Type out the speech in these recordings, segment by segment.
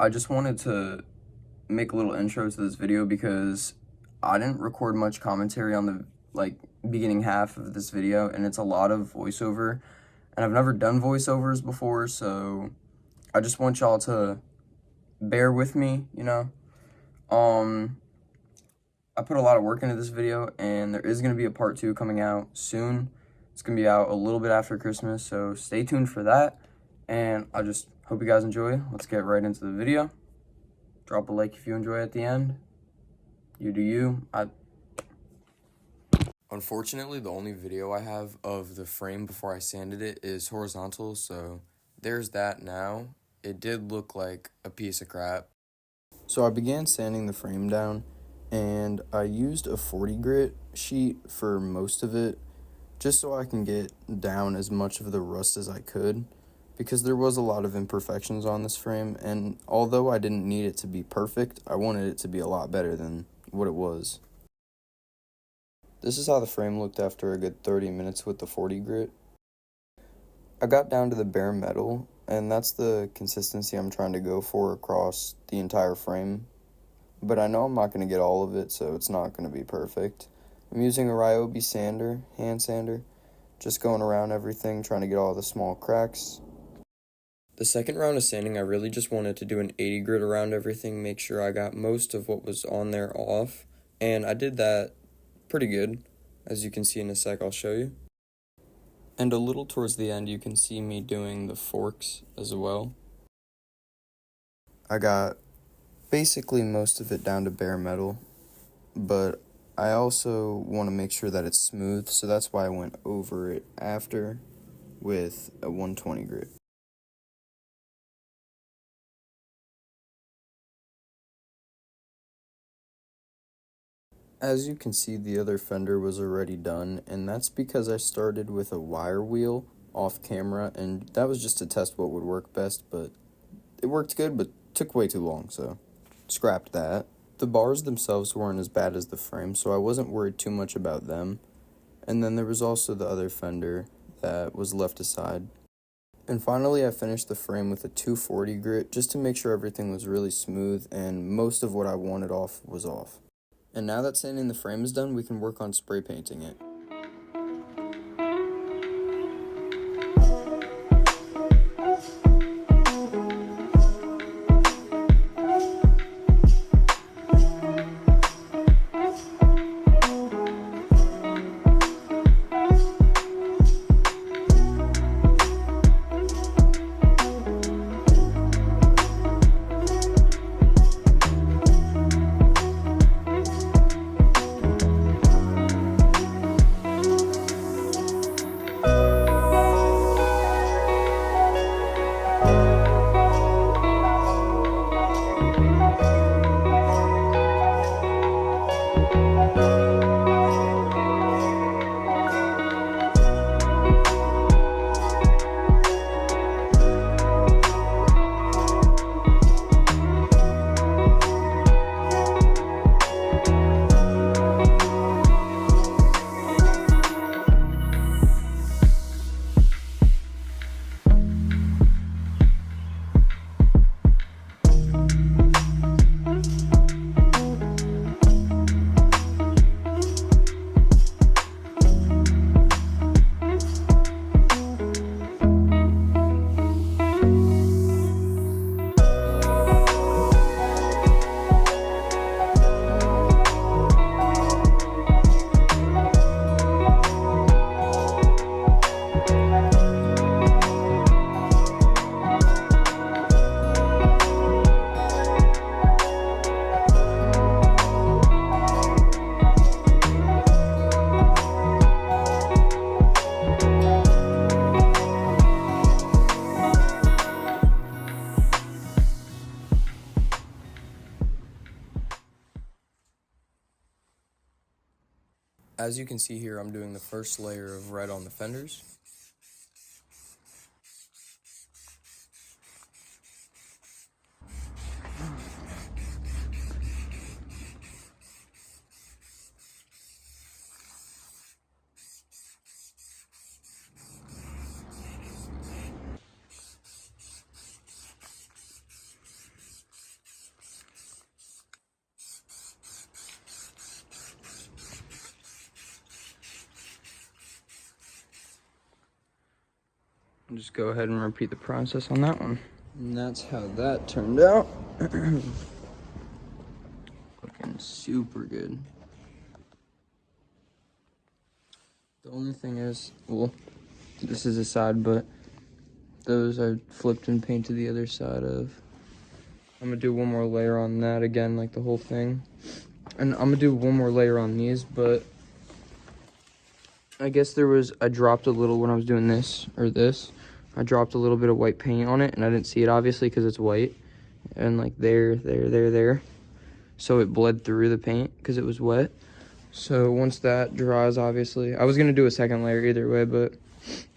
I just wanted to make a little intro to this video because I didn't record much commentary on the beginning half of this video, and it's a lot of voiceover, and I've never done voiceovers before, so I just want y'all to bear with me, you know. I put a lot of work into this video, and there is going to be a part 2 coming out soon. It's going to be out a little bit after Christmas, so stay tuned for that, and I just hope you guys enjoy. Let's get right into the video. Drop a like if you enjoy at the end. You do you. Unfortunately, the only video I have of the frame before I sanded it is horizontal, so there's that now. It did look like a piece of crap. So I began sanding the frame down, and I used a 40 grit sheet for most of it, just so I can get down as much of the rust as I could, because there was a lot of imperfections on this frame, and although I didn't need it to be perfect, I wanted it to be a lot better than what it was. This is how the frame looked after a good 30 minutes with the 40 grit. I got down to the bare metal, and that's the consistency I'm trying to go for across the entire frame. But I know I'm not going to get all of it, so it's not going to be perfect. I'm using a Ryobi sander, hand sander, just going around everything, trying to get all the small cracks. The second round of sanding, I really just wanted to do an 80 grit around everything, make sure I got most of what was on there off, and I did that pretty good. As you can see in a sec, I'll show you. And a little towards the end, you can see me doing the forks as well. I got basically most of it down to bare metal, but I also want to make sure that it's smooth, so that's why I went over it after with a 120 grit. As you can see, the other fender was already done, and that's because I started with a wire wheel off camera, and that was just to test what would work best, but it worked good, but took way too long, so scrapped that. The bars themselves weren't as bad as the frame, so I wasn't worried too much about them. And then there was also the other fender that was left aside. And finally, I finished the frame with a 240 grit just to make sure everything was really smooth and most of what I wanted off was off. And now that sanding the frame is done, we can work on spray painting it. As you can see here, I'm doing the first layer of red on the fenders. I'll just go ahead and repeat the process on that one. And that's how that turned out. Looking super good. The only thing is, well, this is a side, but those I flipped and painted the other side of. I'm gonna do one more layer on that again, like the whole thing. And I'm gonna do one more layer on these, but I guess I dropped a little when I was doing this, I dropped a little bit of white paint on it, and I didn't see it obviously because it's white. And like there. So it bled through the paint because it was wet. So once that dries, obviously, I was gonna do a second layer either way, but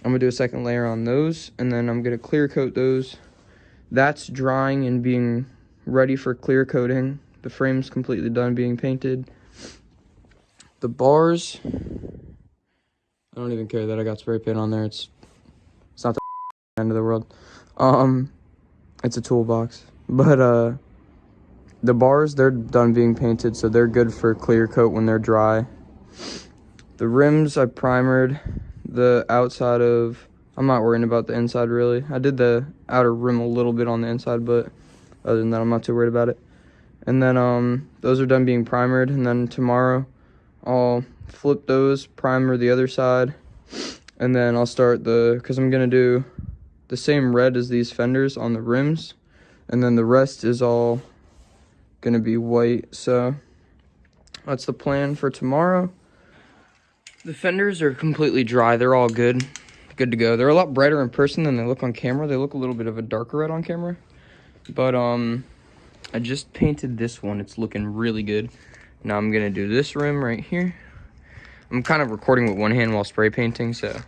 I'm gonna do a second layer on those, and then I'm gonna clear coat those. That's drying and being ready for clear coating. The frame's completely done being painted. The bars, I don't even care that I got spray paint on there. It's not the end of the world. It's a toolbox. But the bars, they're done being painted, so they're good for clear coat when they're dry. The rims, I primered the outside of, I'm not worrying about the inside really. I did the outer rim a little bit on the inside, but other than that, I'm not too worried about it. And then those are done being primered, and then tomorrow I'll flip those, primer the other side, and then I'll start because I'm gonna do the same red as these fenders on the rims, and then the rest is all gonna be white. So that's the plan for tomorrow. The fenders are completely dry. They're all good to go. They're a lot brighter in person than they look on camera. They look a little bit of a darker red on camera, but I just painted this one. It's looking really good. Now I'm gonna do this rim right here. I'm kind of recording with one hand while spray painting, so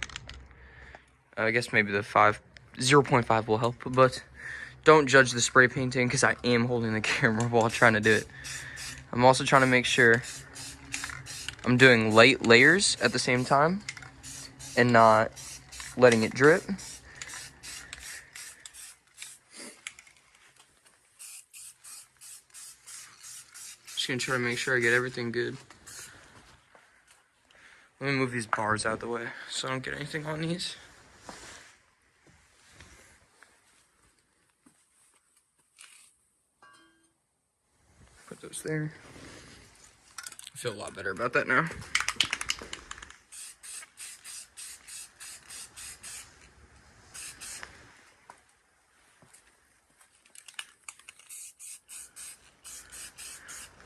I guess maybe the 0.5 will help, but don't judge the spray painting because I am holding the camera while trying to do it. I'm also trying to make sure I'm doing light layers at the same time and not letting it drip. Just gonna try to make sure I get everything good. Let me move these bars out of the way so I don't get anything on these. Put those there. I feel a lot better about that now.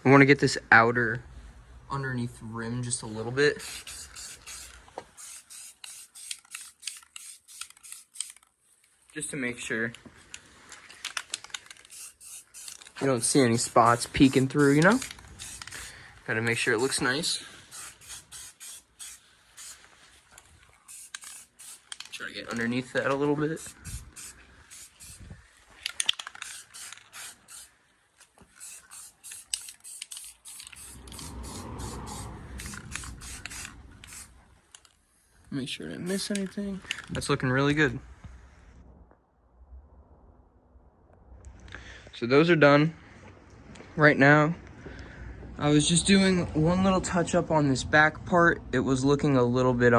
I want to get this outer underneath rim just a little bit. Just to make sure you don't see any spots peeking through, you know? Gotta make sure it looks nice. Try to get underneath that a little bit. Make sure I didn't miss anything. That's looking really good. So those are done. Right now, I was just doing one little touch up on this back part. It was looking a little bit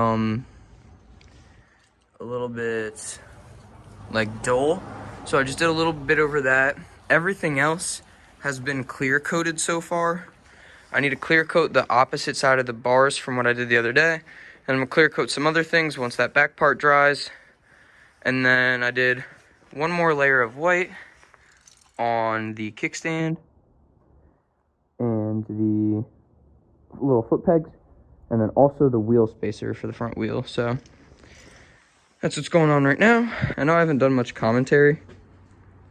like dull. So I just did a little bit over that. Everything else has been clear coated so far. I need to clear coat the opposite side of the bars from what I did the other day. And I'm gonna clear coat some other things once that back part dries. And then I did one more layer of white on the kickstand and the little foot pegs, and then also the wheel spacer for the front wheel. So that's what's going on right now. I know I haven't done much commentary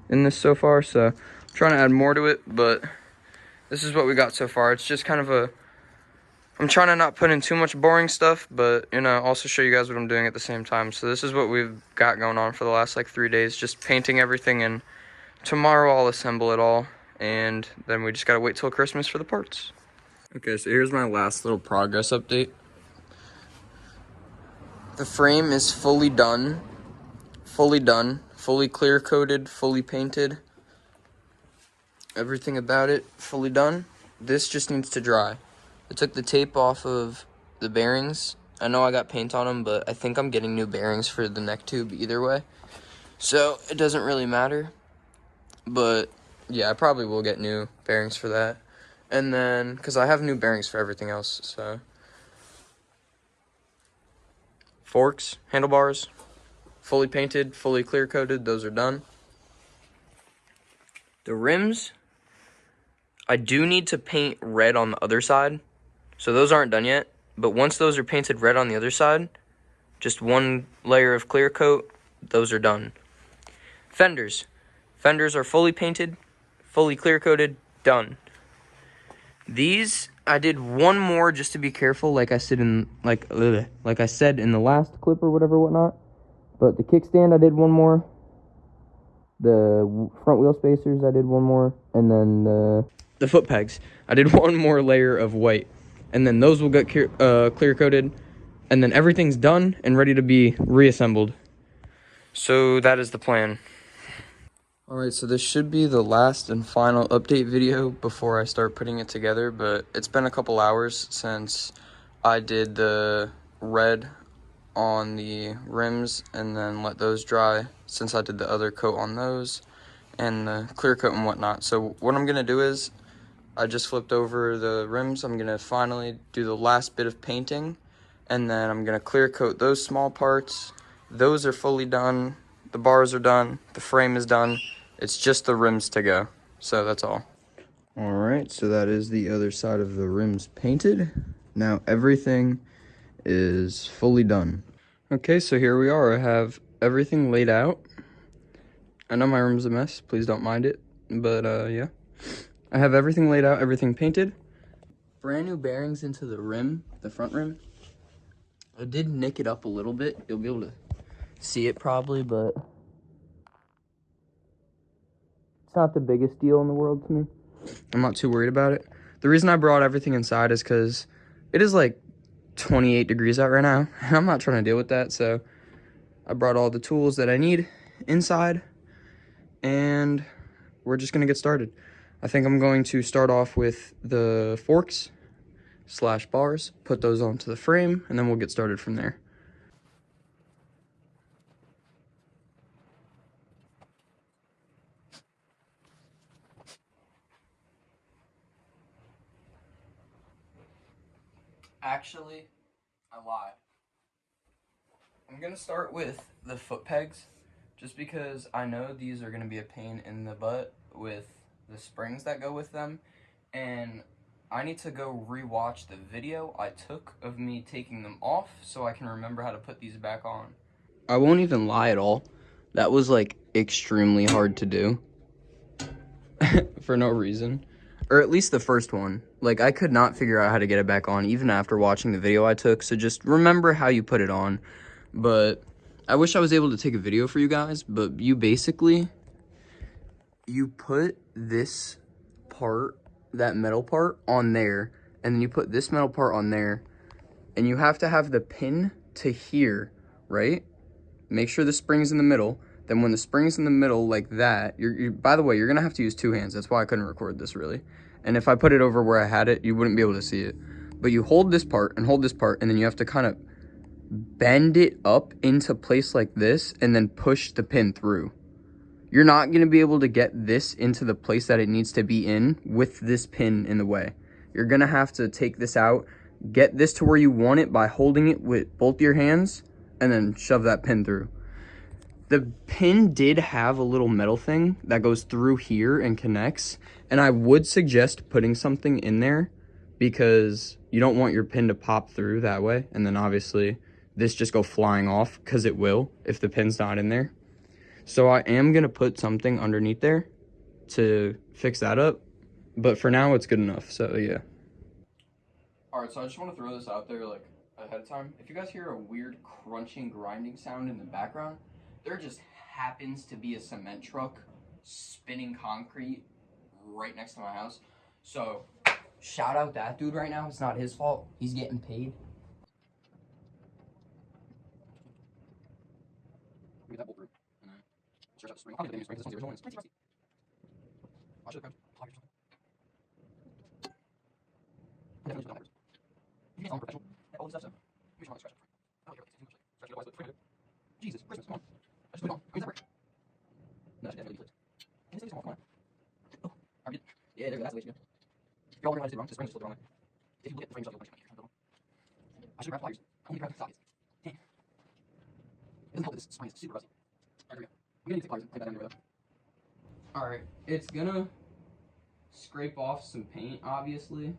in this so far, so I'm trying to add more to it, but this is what we got so far. It's just kind of I'm trying to not put in too much boring stuff, but, you know, also show you guys what I'm doing at the same time. So this is what we've got going on for the last, like, 3 days. Just painting everything, and tomorrow I'll assemble it all. And then we just gotta wait till Christmas for the parts. Okay, so here's my last little progress update. The frame is fully done. Fully clear coated, fully painted. Everything about it, fully done. This just needs to dry. I took the tape off of the bearings I know I got paint on them, but I think I'm getting new bearings for the neck tube either way. So it doesn't really matter. But yeah, I probably will get new bearings for that. And then, because I have new bearings for everything else, so. Forks, handlebars, fully painted, fully clear coated, those are done. The rims, I do need to paint red on the other side. So those aren't done yet. But once those are painted red on the other side, just one layer of clear coat, those are done. Fenders. Fenders are fully painted, fully clear coated, done. These, I did one more just to be careful, like I said in I said in the last clip or whatnot. But the kickstand, I did one more. The front wheel spacers, I did one more. And then the foot pegs, I did one more layer of white. And then those will get clear coated. And then everything's done and ready to be reassembled. So that is the plan. Alright, so this should be the last and final update video before I start putting it together, but it's been a couple hours since I did the red on the rims and then let those dry since I did the other coat on those and the clear coat and whatnot. So what I'm going to do is I just flipped over the rims. I'm going to finally do the last bit of painting and then I'm going to clear coat those small parts. Those are fully done. The bars are done. The frame is done. It's just the rims to go. So that's all. All right, so that is the other side of the rims painted. Now everything is fully done. Okay, so here we are. I have everything laid out. I know my room's a mess. Please don't mind it. But yeah. I have everything laid out, everything painted. Brand new bearings into the rim, the front rim. I did nick it up a little bit. You'll be able to see it probably, but it's not the biggest deal in the world to me. I'm not too worried about it. The reason I brought everything inside is because it is like 28 degrees out right now, and I'm not trying to deal with that, so I brought all the tools that I need inside, and we're just going to get started. I think I'm going to start off with the forks / bars, put those onto the frame, and then we'll get started from there. Actually, I lied. I'm going to start with the foot pegs, just because I know these are going to be a pain in the butt with the springs that go with them, and I need to go rewatch the video I took of me taking them off so I can remember how to put these back on. I won't even lie at all. That was like extremely hard to do for no reason. Or at least the first one. Like, I could not figure out how to get it back on even after watching the video I took, so just remember how you put it on. But I wish I was able to take a video for you guys, but you basically, you put this part, that metal part, on there, and then you put this metal part on there, and you have to have the pin to here, right? Make sure the spring's in the middle. Then when the spring's in the middle like that, by the way, you're gonna have to use two hands. That's why I couldn't record this really. And if I put it over where I had it, you wouldn't be able to see it. But you hold this part and hold this part, and then you have to kind of bend it up into place like this and then push the pin through. You're not going to be able to get this into the place that it needs to be in with this pin in the way. You're going to have to take this out, get this to where you want it by holding it with both your hands, and then shove that pin through. The pin did have a little metal thing that goes through here and connects, and I would suggest putting something in there because you don't want your pin to pop through that way, and then obviously this just go flying off, because it will if the pin's not in there. So I am going to put something underneath there to fix that up, but for now it's good enough, so yeah. Alright, so I just want to throw this out there like ahead of time. If you guys hear a weird crunching, grinding sound in the background, there just happens to be a cement truck spinning concrete right next to my house. So shout out that dude right now. It's not his fault. He's getting paid. Get that bolt through, and then stretch out the spring. I'll the spring. This one's the original one. It's pretty rusty. Watch it. Plug yourself. Definitely put that backwards. You can get on professional. All this stuff, so we should want to scratch. Yeah, that's the way to go. If you're wondering why I did it wrong, the spring was flipped the wrong way. If you look at the frame yourself, you'll punch your money here. I should have grabbed pliers. I only grabbed the sockets. Damn. It doesn't help that this spring is super rusty. Alright, here we go. I'm gonna need to take pliers and take that down there though. Alright, it's gonna scrape off some paint, obviously,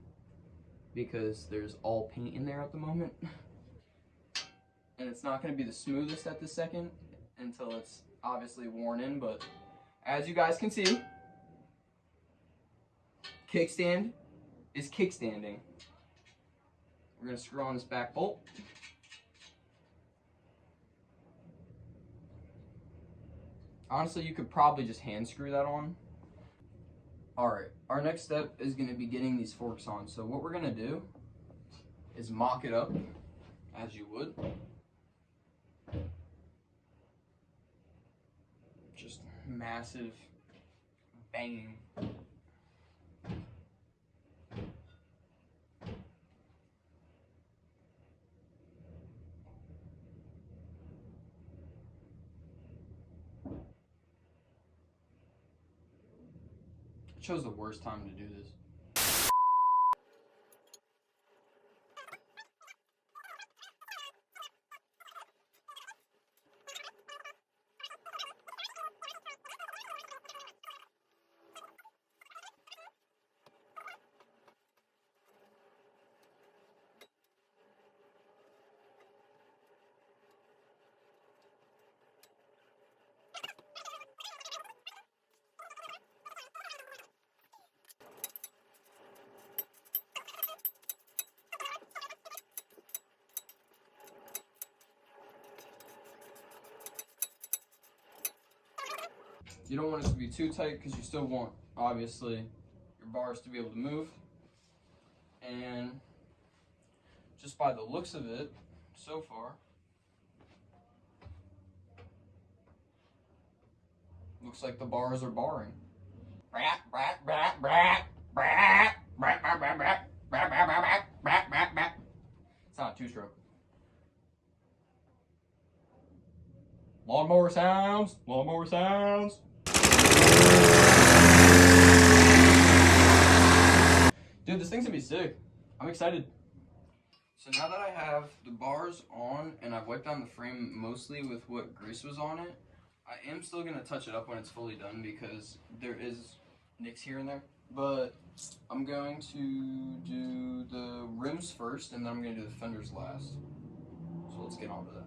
because there's all paint in there at the moment. And it's not gonna be the smoothest at this second until it's obviously worn in, but as you guys can see, kickstand is kickstanding. We're gonna screw on this back bolt. Honestly, you could probably just hand screw that on. Alright, our next step is gonna be getting these forks on. So what we're gonna do is mock it up, as you would. Just massive banging. I chose the worst time to do this. You don't want it to be too tight because you still want, obviously, your bars to be able to move. And just by the looks of it, so far, looks like the bars are barring. It's not a two-stroke. Lawnmower sounds, lawnmower sounds. Dude, this thing's gonna be sick. I'm excited. So now that I have the bars on and I've wiped down the frame mostly with what grease was on it, I am still gonna touch it up when it's fully done because there is nicks here and there. But I'm going to do the rims first and then I'm gonna do the fenders last. So let's get on to that.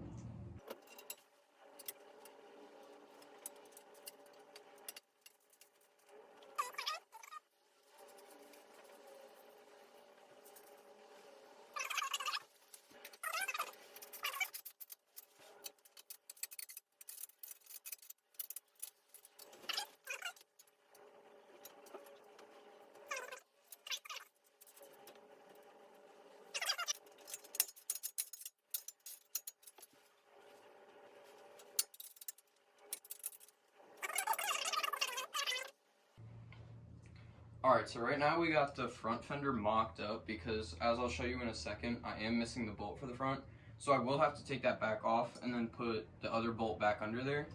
Alright, so right now we got the front fender mocked up because, as I'll show you in a second, I am missing the bolt for the front. So I will have to take that back off and then put the other bolt back under there.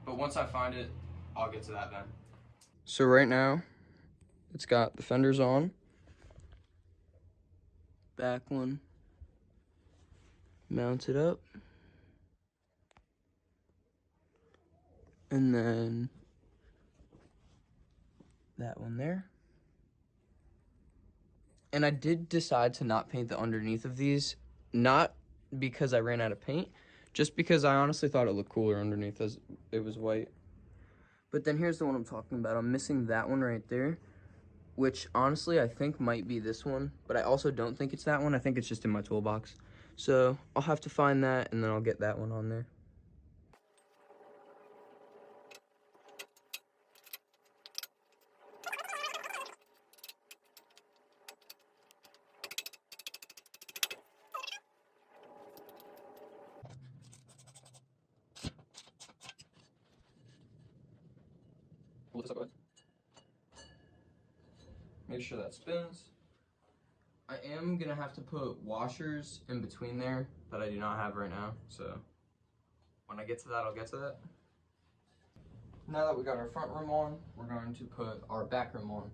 But once I find it, I'll get to that then. So right now, it's got the fenders on. Back one mounted up. And then that one there. And I did decide to not paint the underneath of these, not because I ran out of paint, just because I honestly thought it looked cooler underneath as it was white. But then here's the one I'm talking about. I'm missing that one right there, which honestly I think might be this one, but I also don't think it's that one. I think it's just in my toolbox. So I'll have to find that and then I'll get that one on there. Pull this up, guys. Make sure that spins. I am gonna have to put washers in between there that I do not have right now, so when I get to that, I'll get to that. Now that we got our front rim on, we're going to put our back rim on.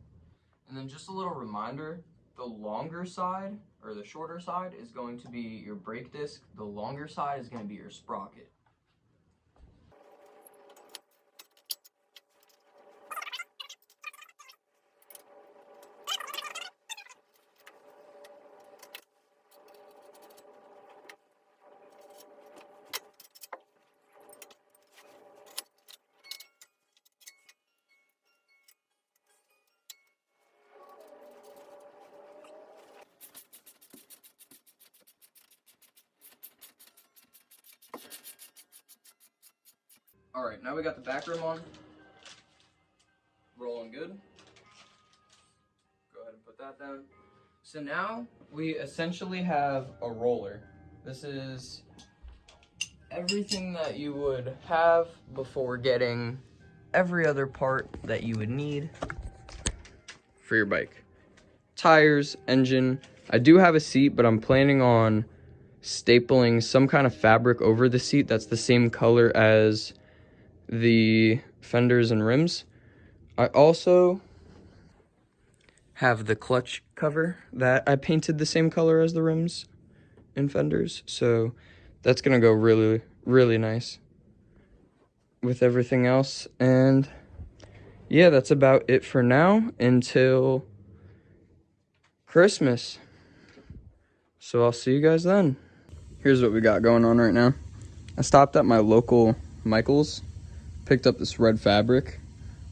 And then just a little reminder, the longer side, or the shorter side, is going to be your brake disc. The longer side is going to be your sprocket. Alright, now we got the back rim on. Rolling good. Go ahead and put that down. So now we essentially have a roller. This is everything that you would have before getting every other part that you would need for your bike. Tires, engine. I do have a seat, but I'm planning on stapling some kind of fabric over the seat that's the same color as the fenders and rims. I also have the clutch cover that I painted the same color as the rims and fenders, so that's gonna go really, really nice with everything else. And yeah, that's about it for now until Christmas. So I'll see you guys then. Here's what we got going on right now. I stopped at my local Michael's, picked up this red fabric.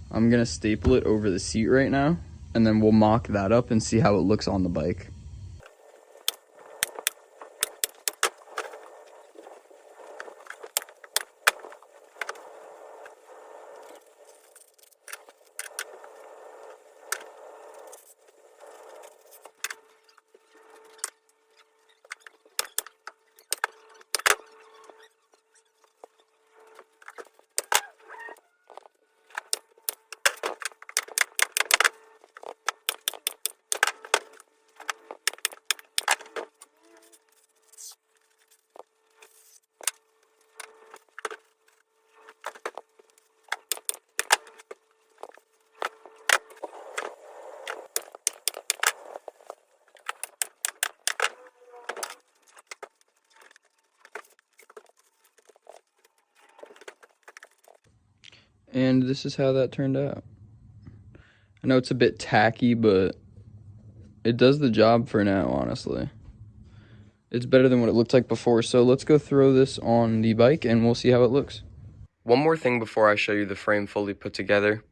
I'm gonna staple it over the seat right now, and then we'll mock that up and see how it looks on the bike. And this is how that turned out. I know it's a bit tacky, but it does the job for now, honestly. It's better than what it looked like before, so let's go throw this on the bike and we'll see how it looks. One more thing before I show you the frame fully put together.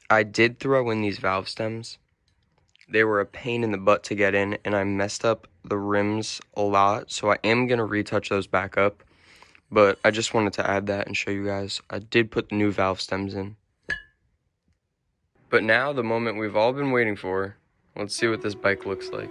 I did throw in these valve stems. They were a pain in the butt to get in, and I messed up the rims a lot, so I am going to retouch those back up. But I just wanted to add that and show you guys. I did put the new valve stems in. But now, the moment we've all been waiting for. Let's see what this bike looks like.